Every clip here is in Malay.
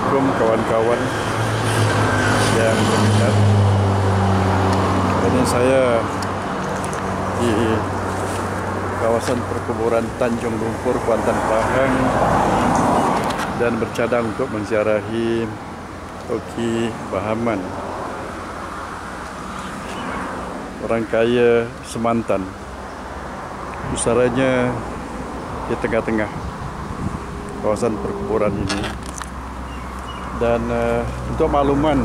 Assalamualaikum kawan-kawan yang berminat. Ini saya di kawasan perkuburan Tanjung Lumpur, Kuantan, Pahang, dan bercadang untuk menziarahi Toki Bahaman, orang kaya Semantan. Pusaranya di tengah-tengah kawasan perkuburan ini. Dan untuk makluman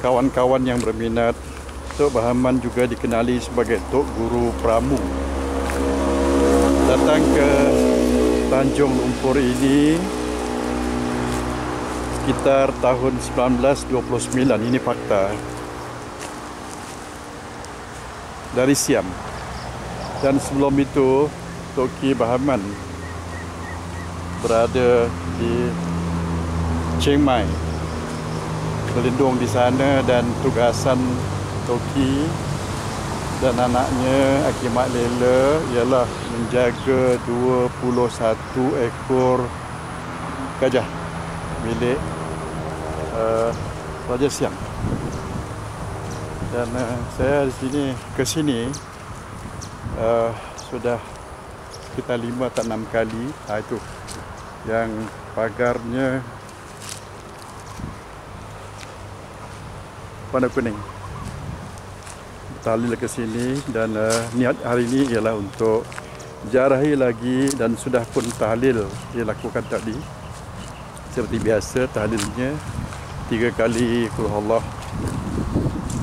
kawan-kawan yang berminat, Tok Bahaman juga dikenali sebagai Tok Guru Pramu. Datang ke Tanjung Lumpur ini sekitar tahun 1929, ini fakta, dari Siam. Dan sebelum itu Toki Bahaman berada di Chiang Mai, berlindung di sana, dan tugasan Toki dan anaknya Aki Mak Lela ialah menjaga 21 ekor gajah milik Raja Siam. Dan saya ke sini sudah sekitar 5 atau 6 kali. Itu yang pagarnya warna kuning. Tahlil ke sini, dan niat hari ini ialah untuk ziarahi lagi, dan sudah pun tahlil dilakukan tadi. Seperti biasa, tahlilnya 3 kali Qul Huwallah,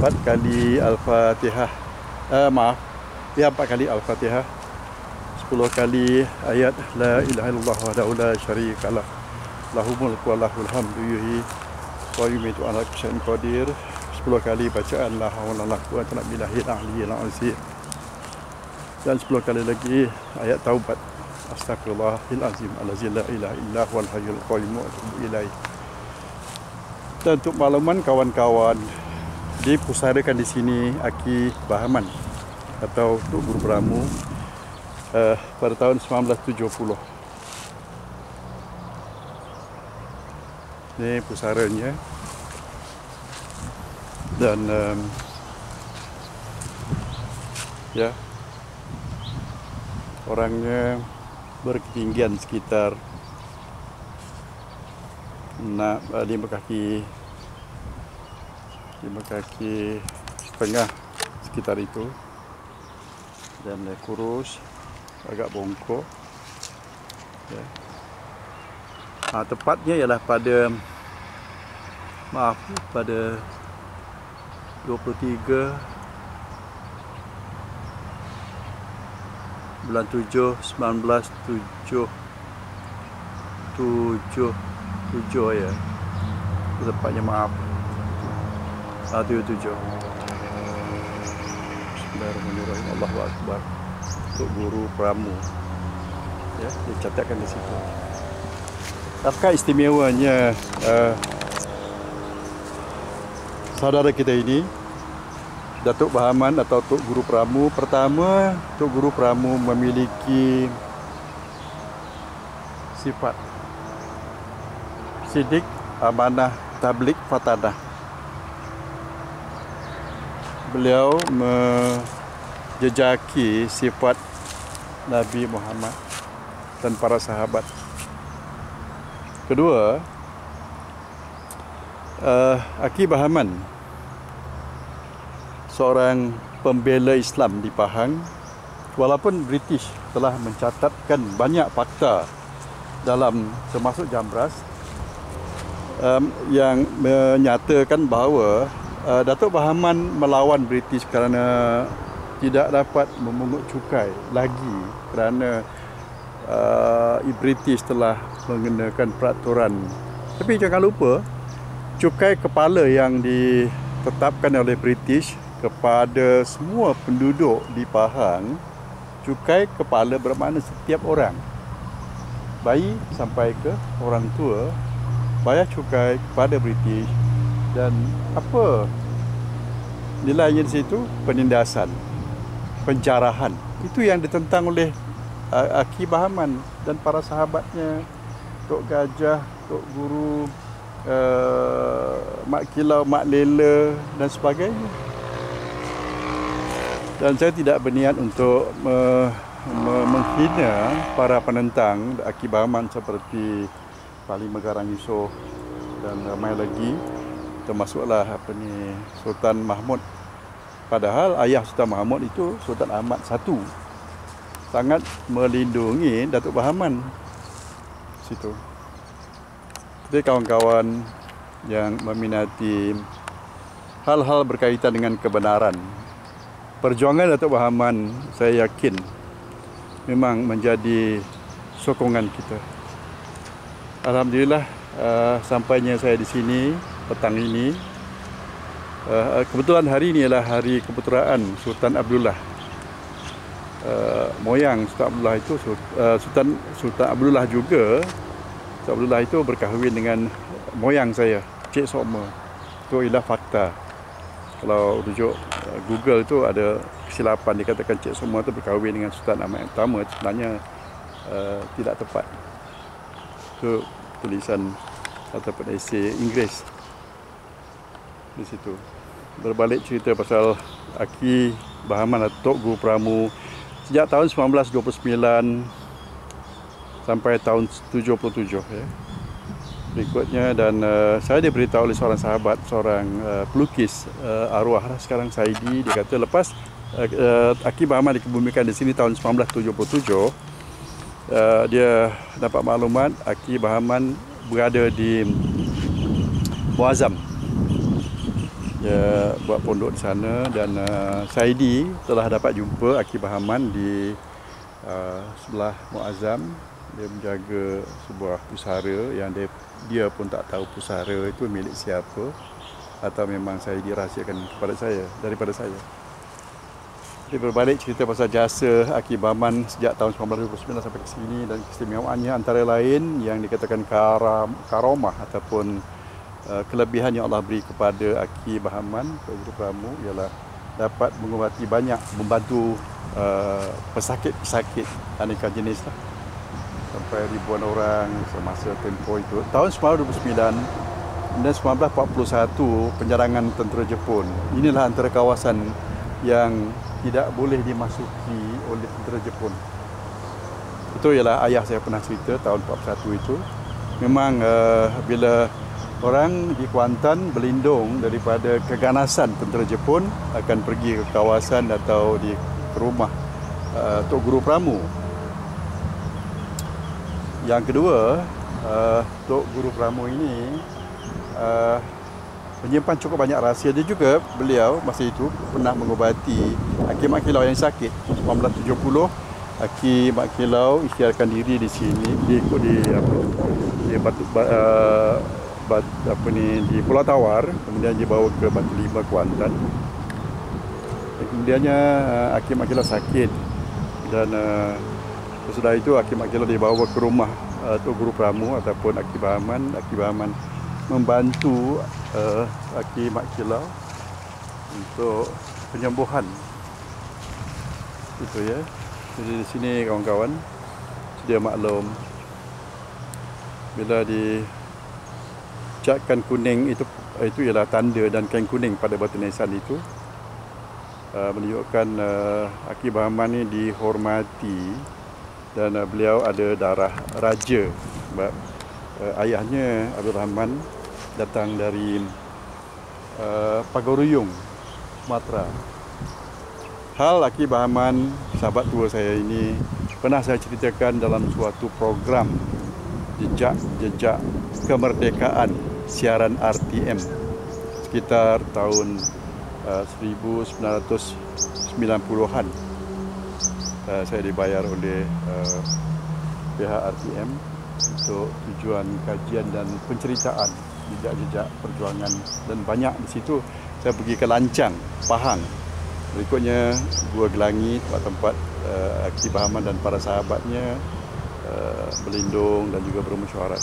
4 kali Al-Fatihah, 4 kali Al-Fatihah, 10 kali ayat La ilaha illallah wahdahu la syarikalah lahul mulku wa lahul hamdu yuhyi wa yumiitu ala kulli syai'in qadir, 10 kali bacaan La haula wala quwwata illa billahil aliyyil azim, dan 10 kali lagi ayat taubat Astagfirullahil azim allazi la ilaha illa huwal hayyul qayyum wa atubu ilaih. Dan untuk makluman kawan-kawan, dipusarakan di sini Aki Bahaman atau Tok Guru Pramu pada tahun 1970. Ini pusaranya. Dan ya, orangnya berketinggian sekitar 5 kaki setengah, sekitar itu. Dan kurus, agak bongkok ya. Tepatnya ialah pada 23 bulan 7 1977 ya. Tepatnya 77. Bismillahirrahmanirrahim. Allahu Akbar. Tok Guru Pramu ya, dicatatkan di situ. Apakah istimewanya saudara kita ini, Datuk Bahaman atau Tok Guru Pramu? Pertama, Tok Guru Pramu memiliki sifat sidik, amanah, tablik, fatanah. Beliau menjejaki sifat Nabi Muhammad dan para sahabat. Kedua, Aki Bahaman seorang pembela Islam di Pahang, walaupun British telah mencatatkan banyak fakta dalam, termasuk Jambras, yang menyatakan bahawa Datuk Bahaman melawan British kerana tidak dapat memungut cukai lagi, kerana British telah mengenakan peraturan. Tapi jangan lupa, cukai kepala yang ditetapkan oleh British kepada semua penduduk di Pahang, cukai kepala bermakna setiap orang, bayi sampai ke orang tua, bayar cukai kepada British. Dan apa nilainya di situ? Penindasan, penjarahan. Itu yang ditentang oleh Aki Bahaman dan para sahabatnya, Tok Gajah, Tok Guru Mak Kilau, Mak Lela dan sebagainya. Dan saya tidak berniat untuk menghina para penentang Aki Bahman seperti Panglima Garang Yusof dan ramai lagi, termasuklah Sultan Mahmud. Padahal ayah Sultan Mahmud itu Sultan Ahmad I, sangat melindungi Datuk Bahman situ. Jadi kawan-kawan yang meminati hal-hal berkaitan dengan kebenaran, perjuangan Datuk Bahman, saya yakin memang menjadi sokongan kita. Alhamdulillah, sampainya saya di sini petang ini. Kebetulan hari ini adalah hari keputeraan Sultan Abdullah. Moyang Sultan Abdullah itu Sultan Abdullah juga. Sultan Abdullah itu berkahwin dengan moyang saya, Cik Sokma. Itu ialah fakta. Kalau rujuk Google itu ada kesilapan, dikatakan Cik Sokma itu berkahwin dengan Sultan Ahmad yang pertama. Sebenarnya tidak tepat. Itu tulisan ataupun esei Inggeris di situ. Berbalik cerita pasal Aki Bahman, Tok Guru Pramu, sejak tahun 1929 sampai tahun 77 ya. Berikutnya, dan saya diberitahu oleh seorang sahabat, seorang pelukis arwah sekarang Saidi, dia kata lepas Aki Bahman dikebumikan di sini tahun 1977, dia dapat maklumat Aki Bahman berada di Muazzam. Dia buat pondok di sana, dan Saidi telah dapat jumpa Aki Bahman di sebelah Muazzam. Dia menjaga sebuah pusara yang dia pun tak tahu pusara itu milik siapa, atau memang saya dirahsiakan daripada saya. Jadi berbalik cerita pasal jasa Aki Bahman sejak tahun 1929 sampai ke sini, dan keistimewaannya antara lain yang dikatakan karamah ataupun kelebihan yang Allah beri kepada Aki Bahman, Guru Pramu, ialah dapat mengobati banyak, membantu pesakit-pesakit aneka jenis lah, sampai ribuan orang semasa tempoh itu. Tahun 1929 dan 1941 penyerangan tentera Jepun. Inilah antara kawasan yang tidak boleh dimasuki oleh tentera Jepun. Itu ialah ayah saya pernah cerita tahun 41 itu. Memang bila orang di Kuantan berlindung daripada keganasan tentera Jepun, akan pergi ke kawasan atau ke rumah Tok Guru Pramu. Yang kedua, Tok Guru Pramu ini menyimpan cukup banyak rahsia. Dia juga, beliau masa itu pernah mengobati Aki Mak Kilau yang sakit. 1970 Aki Mak Kilau isytiharkan diri di sini, di Pulau Tawar, kemudian dibawa ke Batu Lima, Kuantan. Kemudiannya Aki Mak Kilau sakit, dan sesudah itu Aki Mak Kilau dibawa ke rumah Tok Guru Pramu ataupun Aki Bahman. Aki Bahman membantu Aki Mak Kilau untuk penyembuhan. Itu ya. Jadi di sini kawan-kawan sedia maklum, bila dicatkan kuning itu ialah tanda dan kain kuning pada batu nisan itu, menunjukkan Aki Bahman ini dihormati, dan beliau ada darah raja sebab ayahnya Abdul Rahman datang dari Pagaruyung, Sumatera. Hal Aki Bahman, sahabat tua saya ini, pernah saya ceritakan dalam suatu program Jejak Kemerdekaan siaran RTM sekitar tahun 1990-an. Saya dibayar oleh pihak RTM untuk tujuan kajian dan penceritaan jejak-jejak perjuangan, dan banyak di situ saya pergi ke Lancang, Pahang. Berikutnya Gua Gelangi, tempat Aki Bahman dan para sahabatnya berlindung dan juga bermesyuarat.